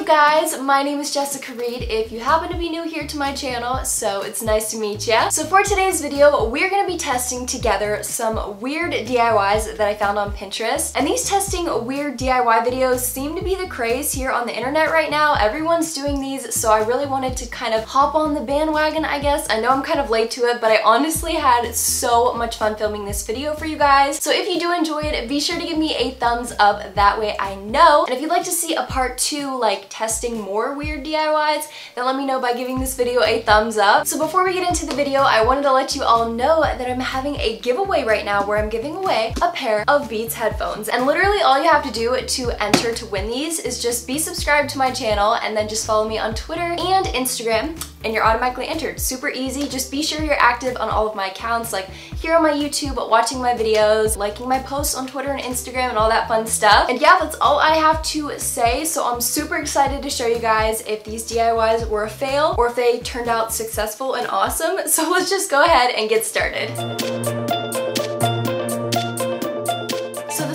up guys, my name is Jessica Reid if you happen to be new here to my channel, so it's nice to meet ya. So for today's video, we're going to be testing together some weird DIYs that I found on Pinterest. And these testing weird DIY videos seem to be the craze here on the internet right now. Everyone's doing these, so I really wanted to kind of hop on the bandwagon, I guess. I know I'm kind of late to it, but I honestly had so much fun filming this video for you guys. So if you do enjoy it, be sure to give me a thumbs up, that way I know. And if you'd like to see a part 2, like testing more weird DIYs, then let me know by giving this video a thumbs up. So before we get into the video, I wanted to let you all know that I'm having a giveaway right now where I'm giving away a pair of Beats headphones. And literally all you have to do to enter to win these is just be subscribed to my channel and then just follow me on Twitter and Instagram, and you're automatically entered. Super easy. Just be sure you're active on all of my accounts, like here on my YouTube, watching my videos, liking my posts on Twitter and Instagram, and all that fun stuff. And yeah, that's all I have to say. So I'm super excited to show you guys if these DIYs were a fail or if they turned out successful and awesome. So let's just go ahead and get started.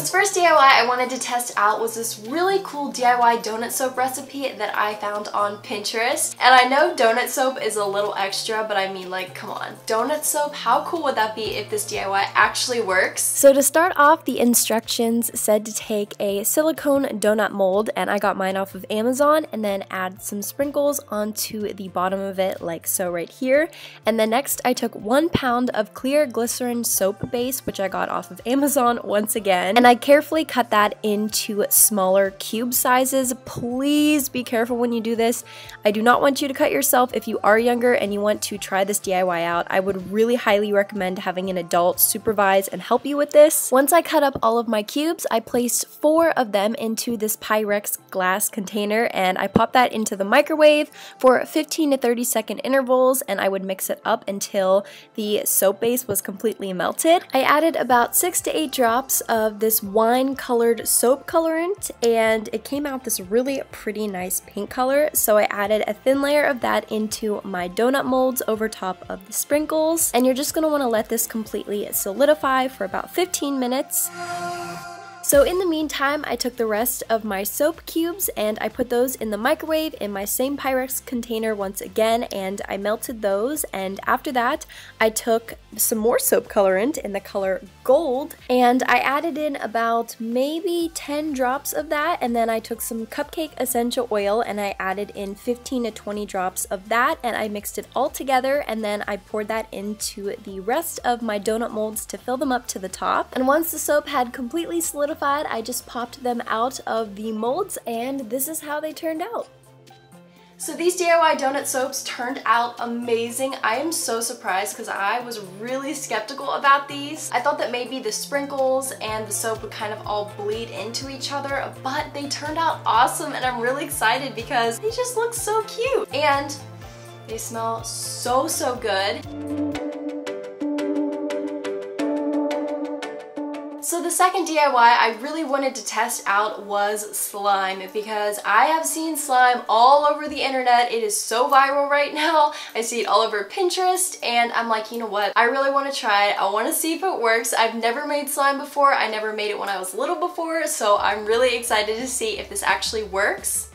First DIY I wanted to test out was this really cool DIY donut soap recipe that I found on Pinterest. And I know donut soap is a little extra, but I mean, like, come on. Donut soap, how cool would that be if this DIY actually works? So to start off, the instructions said to take a silicone donut mold, and I got mine off of Amazon, and then add some sprinkles onto the bottom of it like so right here. And then next I took 1 pound of clear glycerin soap base, which I got off of Amazon once again, and I carefully cut that into smaller cube sizes. Please be careful when you do this. I do not want you to cut yourself. If you are younger and you want to try this DIY out, I would really highly recommend having an adult supervise and help you with this. Once I cut up all of my cubes, I placed 4 of them into this Pyrex glass container, and I popped that into the microwave for 15 to 30 second intervals, and I would mix it up until the soap base was completely melted. I added about 6 to 8 drops of this wine colored soap colorant, and it came out this really pretty nice pink color, so I added a thin layer of that into my donut molds over top of the sprinkles. And you're just going to want to let this completely solidify for about 15 minutes. So in the meantime, I took the rest of my soap cubes and I put those in the microwave in my same Pyrex container once again, and I melted those. And after that, I took some more soap colorant in the color gold, and I added in about maybe 10 drops of that, and then I took some cupcake essential oil and I added in 15 to 20 drops of that, and I mixed it all together, and then I poured that into the rest of my donut molds to fill them up to the top. And once the soap had completely solidified, I just popped them out of the molds, and this is how they turned out. So these DIY donut soaps turned out amazing. I am so surprised because I was really skeptical about these. I thought that maybe the sprinkles and the soap would kind of all bleed into each other, but they turned out awesome, and I'm really excited because they just look so cute and they smell so good. So the second DIY I really wanted to test out was slime, because I have seen slime all over the internet. It is so viral right now. I see it all over Pinterest, and I'm like, you know what? I really want to try it. I want to see if it works. I've never made slime before. I never made it when I was little before, so I'm really excited to see if this actually works.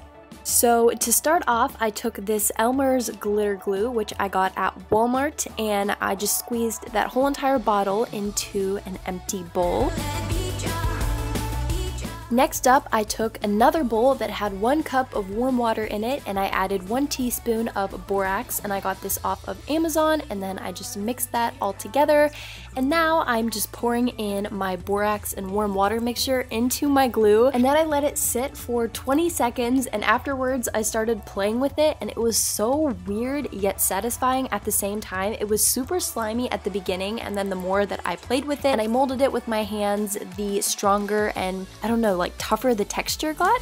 So to start off, I took this Elmer's glitter glue, which I got at Walmart, and I just squeezed that whole entire bottle into an empty bowl. Next up, I took another bowl that had 1 cup of warm water in it, and I added 1 teaspoon of borax, and I got this off of Amazon, and then I just mixed that all together. And now I'm just pouring in my borax and warm water mixture into my glue, and then I let it sit for 20 seconds, and afterwards I started playing with it, and it was so weird yet satisfying at the same time. It was super slimy at the beginning, and then the more that I played with it and I molded it with my hands, the stronger and, I don't know, like tougher the texture got.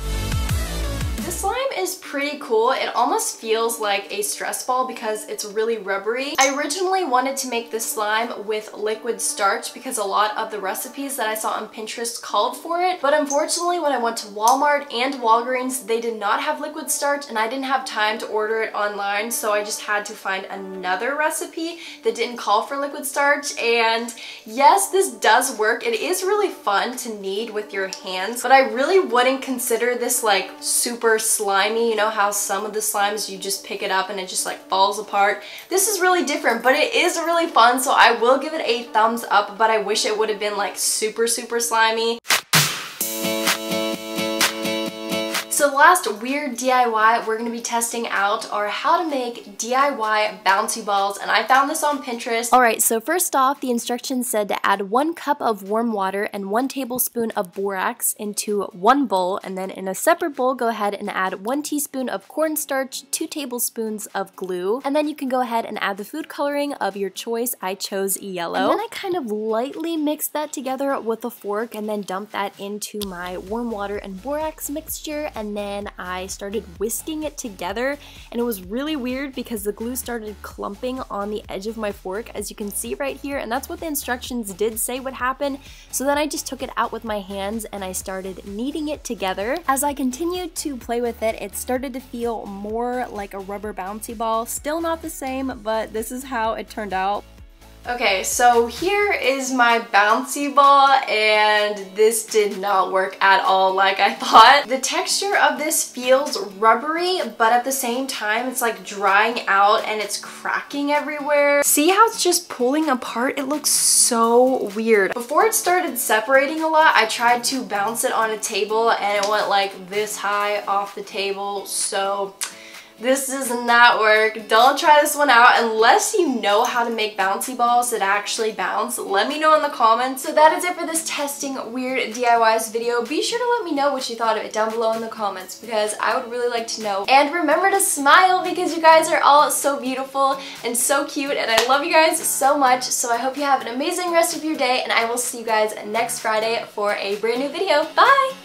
The slime is pretty cool. It almost feels like a stress ball because it's really rubbery. I originally wanted to make this slime with liquid starch because a lot of the recipes that I saw on Pinterest called for it, but unfortunately when I went to Walmart and Walgreens, they did not have liquid starch, and I didn't have time to order it online, so I just had to find another recipe that didn't call for liquid starch. And yes, this does work. It is really fun to knead with your hands, but I really wouldn't consider this like super slimy slimy. You know how some of the slimes you just pick it up and it just like falls apart? This is really different, but it is really fun, so I will give it a thumbs up, but I wish it would have been like super slimy. So the last weird DIY we're going to be testing out are how to make DIY bouncy balls, and I found this on Pinterest. Alright, so first off, the instructions said to add 1 cup of warm water and 1 tablespoon of borax into 1 bowl, and then in a separate bowl go ahead and add 1 teaspoon of cornstarch, 2 tablespoons of glue, and then you can go ahead and add the food coloring of your choice. I chose yellow. And then I kind of lightly mixed that together with a fork and then dumped that into my warm water and borax mixture, and then I started whisking it together, and it was really weird because the glue started clumping on the edge of my fork, as you can see right here, and that's what the instructions did say would happen. So then I just took it out with my hands and I started kneading it together. As I continued to play with it, it started to feel more like a rubber bouncy ball. Still not the same, but this is how it turned out. Okay, so here is my bouncy ball, and this did not work at all like I thought. The texture of this feels rubbery, but at the same time it's like drying out and it's cracking everywhere. See how it's just pulling apart? It looks so weird. Before it started separating a lot, I tried to bounce it on a table and it went like this high off the table, so this does not work. Don't try this one out unless you know how to make bouncy balls that actually bounce. Let me know in the comments. So that is it for this testing weird DIYs video. Be sure to let me know what you thought of it down below in the comments, because I would really like to know. And remember to smile, because you guys are all so beautiful and so cute, and I love you guys so much. So I hope you have an amazing rest of your day, and I will see you guys next Friday for a brand new video. Bye!